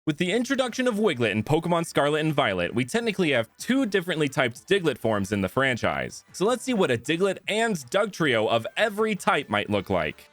With the introduction of Wiglet in Pokemon Scarlet and Violet, we technically have two differently typed Diglett forms in the franchise. So let's see what a Diglett and Dugtrio of every type might look like.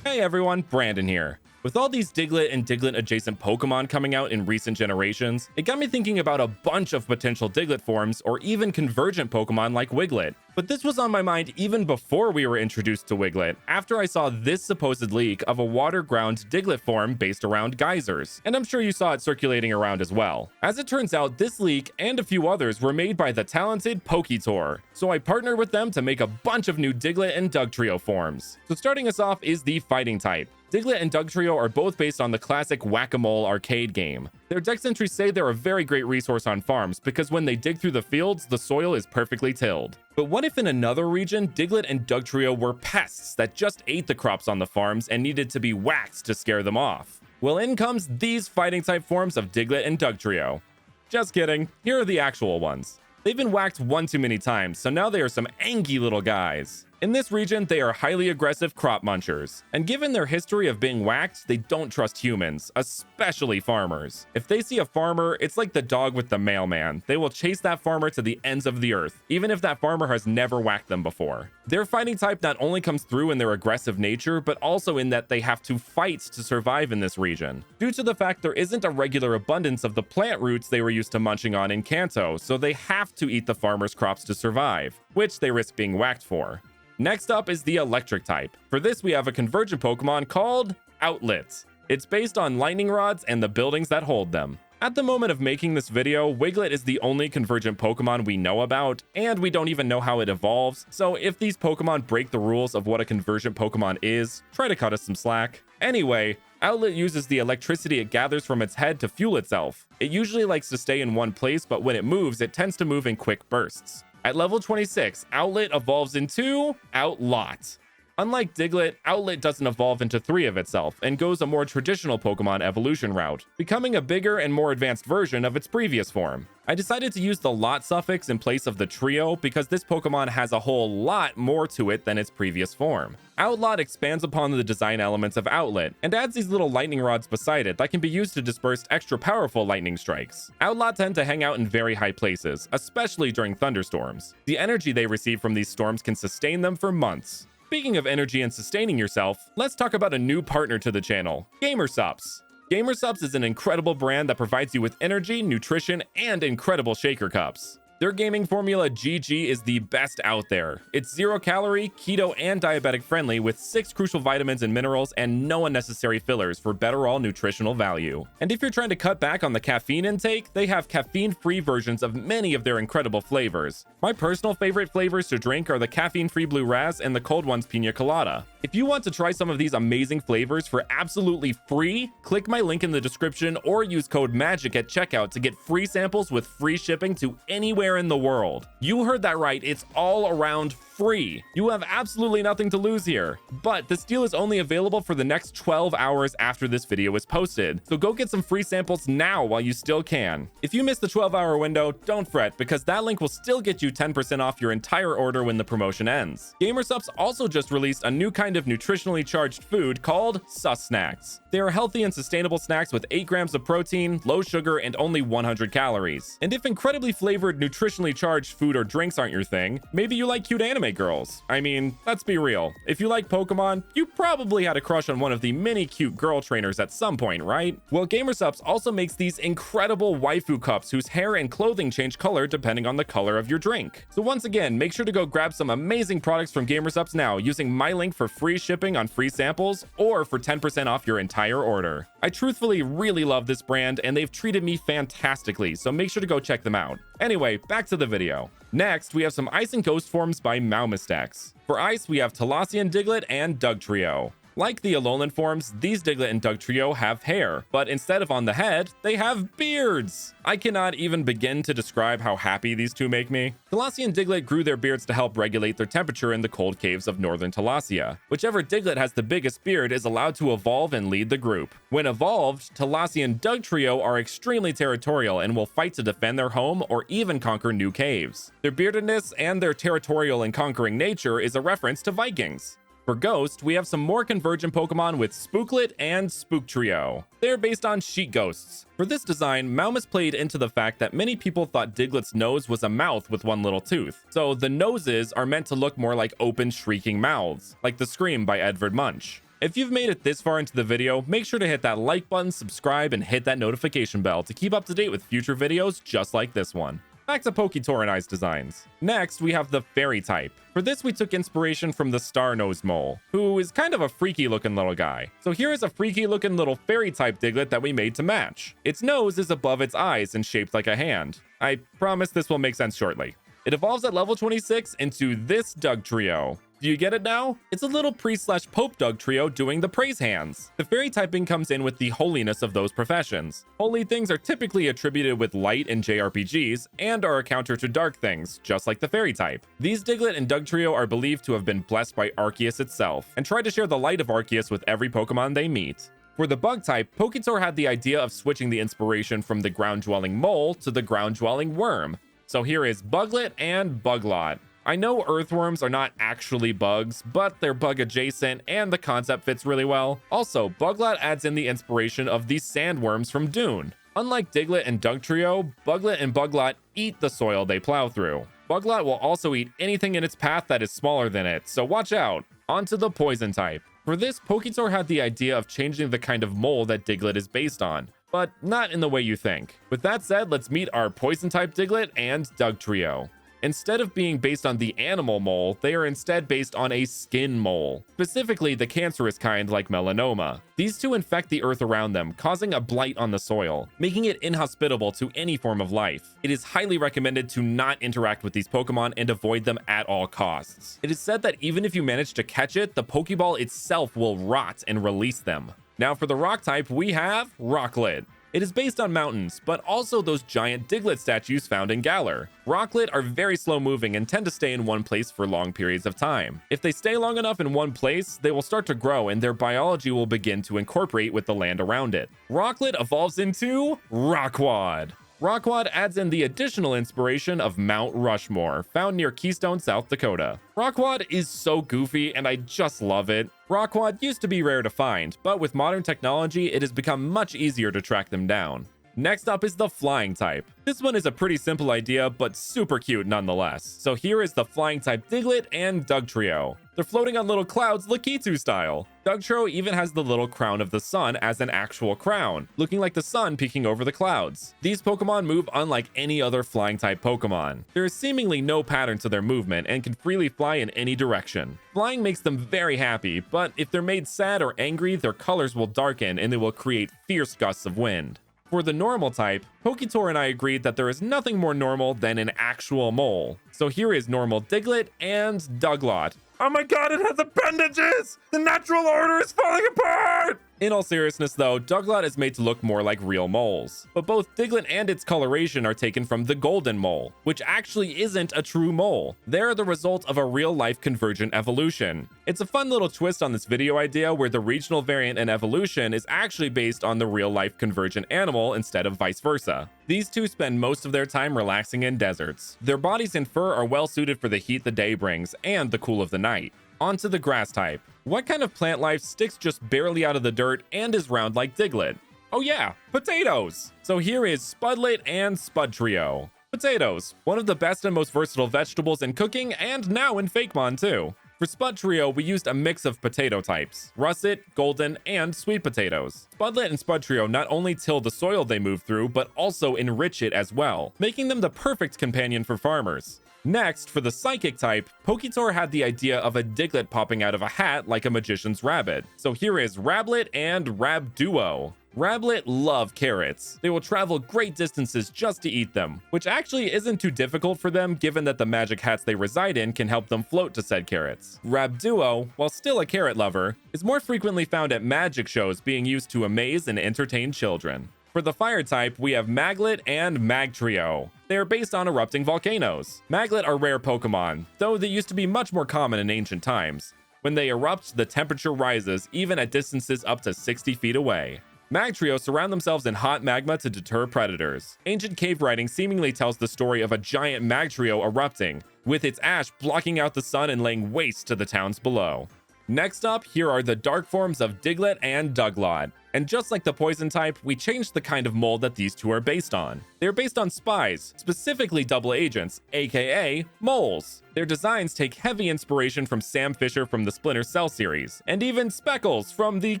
Hey everyone, Brandon here. With all these Diglett and Diglett adjacent Pokemon coming out in recent generations, it got me thinking about a bunch of potential Diglett forms or even convergent Pokemon like Wiglet. But this was on my mind even before we were introduced to Wiglet, after I saw this supposed leak of a water-ground Diglett form based around geysers, and I'm sure you saw it circulating around as well. As it turns out, this leak and a few others were made by the talented PokeTour, so I partnered with them to make a bunch of new Diglett and Dugtrio forms. So starting us off is the fighting type. Diglett and Dugtrio are both based on the classic Whack-A-Mole arcade game. Their dex entries say they're a very great resource on farms because when they dig through the fields, the soil is perfectly tilled. But what if in another region, Diglett and Dugtrio were pests that just ate the crops on the farms and needed to be whacked to scare them off? Well, in comes these fighting type forms of Diglett and Dugtrio. Just kidding, here are the actual ones. They've been whacked one too many times, so now they are some angry little guys. In this region, they are highly aggressive crop munchers, and given their history of being whacked, they don't trust humans, especially farmers. If they see a farmer, it's like the dog with the mailman. They will chase that farmer to the ends of the earth, even if that farmer has never whacked them before. Their fighting type not only comes through in their aggressive nature, but also in that they have to fight to survive in this region. Due to the fact there isn't a regular abundance of the plant roots they were used to munching on in Kanto, so they have to eat the farmer's crops to survive, which they risk being whacked for. Next up is the electric type. For this, we have a convergent Pokemon called Outlet. It's based on lightning rods and the buildings that hold them. At the moment of making this video, Wiglet is the only convergent Pokemon we know about, and we don't even know how it evolves, so if these Pokemon break the rules of what a convergent Pokemon is, try to cut us some slack. Anyway, Outlet uses the electricity it gathers from its head to fuel itself. It usually likes to stay in one place, but when it moves, it tends to move in quick bursts. At level 26, Outlet evolves into Outlot. Unlike Diglett, Outlet doesn't evolve into 3 of itself and goes a more traditional Pokemon evolution route, becoming a bigger and more advanced version of its previous form. I decided to use the lot suffix in place of the trio because this Pokemon has a whole lot more to it than its previous form. Outlot expands upon the design elements of Outlet and adds these little lightning rods beside it that can be used to disperse extra powerful lightning strikes. Outlot tend to hang out in very high places, especially during thunderstorms. The energy they receive from these storms can sustain them for months. Speaking of energy and sustaining yourself, let's talk about a new partner to the channel, GamerSupps. GamerSupps is an incredible brand that provides you with energy, nutrition, and incredible shaker cups. Their gaming formula GG is the best out there. It's 0 calorie, keto, and diabetic friendly with 6 crucial vitamins and minerals and no unnecessary fillers for better all nutritional value. And if you're trying to cut back on the caffeine intake, they have caffeine-free versions of many of their incredible flavors. My personal favorite flavors to drink are the caffeine-free Blue Raz and the cold ones Pina Colada. If you want to try some of these amazing flavors for absolutely free, click my link in the description or use code MAGIC at checkout to get free samples with free shipping to anywhere in the world. You heard that right, it's all around free. You have absolutely nothing to lose here. But this deal is only available for the next 12 hours after this video is posted, so go get some free samples now while you still can. If you miss the 12-hour window, don't fret, because that link will still get you 10% off your entire order when the promotion ends. GamerSupps also just released a new kind of nutritionally charged food called Sus Snacks. They are healthy and sustainable snacks with 8 grams of protein, low sugar, and only 100 calories. And if incredibly flavored, nutritionally charged food or drinks aren't your thing, maybe you like cute anime girls. I mean, let's be real. If you like Pokemon, you probably had a crush on one of the many cute girl trainers at some point, right? Well, GamerSupps also makes these incredible waifu cups whose hair and clothing change color depending on the color of your drink. So once again, make sure to go grab some amazing products from GamerSupps now using my link for free shipping on free samples or for 10% off your entire order. I truthfully really love this brand and they've treated me fantastically, so make sure to go check them out. Anyway, back to the video. Next, we have some Ice and Ghost forms by Maumistex. For Ice, we have Talassian Diglett and Dugtrio. Like the Alolan forms, these Diglett and Dugtrio have hair, but instead of on the head, they have beards! I cannot even begin to describe how happy these two make me. Talassian Diglett grew their beards to help regulate their temperature in the cold caves of northern Talassia. Whichever Diglett has the biggest beard is allowed to evolve and lead the group. When evolved, Talassian Dugtrio are extremely territorial and will fight to defend their home or even conquer new caves. Their beardedness and their territorial and conquering nature is a reference to Vikings. For Ghost, we have some more convergent Pokemon with Spooklet and DUGTRIO. They're based on sheet ghosts. For this design, Malmus played into the fact that many people thought Diglett's nose was a mouth with one little tooth. So the noses are meant to look more like open shrieking mouths, like the Scream by Edvard Munch. If you've made it this far into the video, make sure to hit that like button, subscribe, and hit that notification bell to keep up to date with future videos just like this one. Back to Poketorinai's designs. Next, we have the Fairy type. For this, we took inspiration from the Star-Nosed Mole, who is kind of a freaky looking little guy. So here is a freaky looking little Fairy type Diglett that we made to match. Its nose is above its eyes and shaped like a hand. I promise this will make sense shortly. It evolves at level 26 into this DUGTRIO. Do you get it now? It's a little priest/pope DUGTRIO doing the praise hands. The fairy typing comes in with the holiness of those professions. Holy things are typically attributed with light in JRPGs and are a counter to dark things, just like the fairy type. These Diglett and DUGTRIO are believed to have been blessed by Arceus itself and try to share the light of Arceus with every Pokemon they meet. For the bug type, Poketour had the idea of switching the inspiration from the ground-dwelling mole to the ground-dwelling worm. So here is Buglet and Buglot. I know earthworms are not actually bugs, but they're bug adjacent and the concept fits really well. Also, Buglot adds in the inspiration of the sandworms from Dune. Unlike Diglett and DUGTRIO, Buglet and Buglot eat the soil they plow through. Buglot will also eat anything in its path that is smaller than it, so watch out. Onto the poison type. For this, Poketour had the idea of changing the kind of mole that Diglett is based on, but not in the way you think. With that said, let's meet our poison type Diglett and DUGTRIO. Instead of being based on the animal mole, they are instead based on a skin mole, specifically the cancerous kind like melanoma. These two infect the earth around them, causing a blight on the soil, making it inhospitable to any form of life. It is highly recommended to not interact with these Pokemon and avoid them at all costs. It is said that even if you manage to catch it, the Pokeball itself will rot and release them. Now for the rock type, we have Rocklet. It is based on mountains, but also those giant Diglett statues found in Galar. Rocklet are very slow moving and tend to stay in one place for long periods of time. If they stay long enough in one place, they will start to grow and their biology will begin to incorporate with the land around it. Rocklet evolves into Rockwad. Rockwad adds in the additional inspiration of Mount Rushmore, found near Keystone, South Dakota. Rockwad is so goofy and I just love it. Rockwad used to be rare to find, but with modern technology, it has become much easier to track them down. Next up is the flying type. This one is a pretty simple idea, but super cute nonetheless. So here is the flying type Diglett and DUGTRIO. They're floating on little clouds Lakitu style. DUGTRIO even has the little crown of the sun as an actual crown, looking like the sun peeking over the clouds. These Pokemon move unlike any other flying type Pokemon. There is seemingly no pattern to their movement and can freely fly in any direction. Flying makes them very happy, but if they're made sad or angry, their colors will darken and they will create fierce gusts of wind. For the normal type, Poketour and I agreed that there is nothing more normal than an actual mole. So here is normal Diglett and Duglot. Oh my god, it has appendages! The natural order is falling apart! In all seriousness though, Duglot is made to look more like real moles. But both Diglett and its coloration are taken from the golden mole, which actually isn't a true mole. They're the result of a real-life convergent evolution. It's a fun little twist on this video idea where the regional variant in evolution is actually based on the real-life convergent animal instead of vice versa. These two spend most of their time relaxing in deserts. Their bodies and fur are well suited for the heat the day brings and the cool of the night. Onto the grass type. What kind of plant life sticks just barely out of the dirt and is round like Diglett? Oh yeah, potatoes! So here is Spudlet and DUGTRIO. Potatoes, one of the best and most versatile vegetables in cooking and now in Fakemon too. For DUGTRIO, we used a mix of potato types, russet, golden, and sweet potatoes. Spudlet and DUGTRIO not only till the soil they move through, but also enrich it as well, making them the perfect companion for farmers. Next, for the psychic type, Poketour had the idea of a Diglett popping out of a hat like a magician's rabbit. So here is Rablet and Rabduo. Rablet love carrots. They will travel great distances just to eat them, which actually isn't too difficult for them given that the magic hats they reside in can help them float to said carrots. Rabduo, while still a carrot lover, is more frequently found at magic shows being used to amaze and entertain children. For the fire type, we have Maglet and Magtrio. They are based on erupting volcanoes. Maglet are rare Pokemon, though they used to be much more common in ancient times. When they erupt, the temperature rises, even at distances up to 60 feet away. Magtrio surround themselves in hot magma to deter predators. Ancient cave writing seemingly tells the story of a giant Magtrio erupting, with its ash blocking out the sun and laying waste to the towns below. Next up, here are the dark forms of Diglett and Duglett. And just like the poison type, we changed the kind of mold that these two are based on. They're based on spies, specifically double agents, aka moles. Their designs take heavy inspiration from Sam Fisher from the Splinter Cell series, and even Speckles from the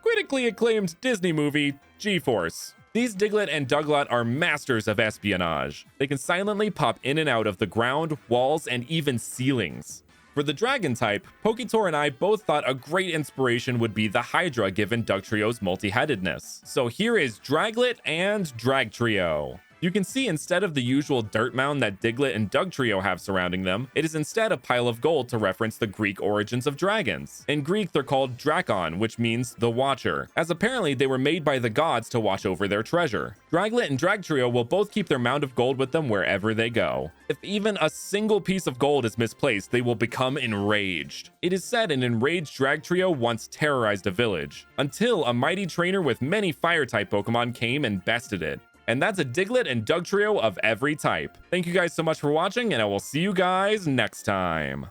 critically acclaimed Disney movie G-Force. These Diglett and Duglett are masters of espionage. They can silently pop in and out of the ground, walls, and even ceilings. For the dragon type, Poketor and I both thought a great inspiration would be the Hydra given Dugtrio's multi-headedness. So here is DIGLETT and DUGTRIO. You can see instead of the usual dirt mound that Diglett and Dugtrio have surrounding them, it is instead a pile of gold to reference the Greek origins of dragons. In Greek, they're called Drakon, which means the Watcher, as apparently they were made by the gods to watch over their treasure. DIGLETT and DUGTRIO will both keep their mound of gold with them wherever they go. If even a single piece of gold is misplaced, they will become enraged. It is said an enraged DUGTRIO once terrorized a village, until a mighty trainer with many fire-type Pokemon came and bested it. And that's a Diglett and Dugtrio of every type. Thank you guys so much for watching, and I will see you guys next time.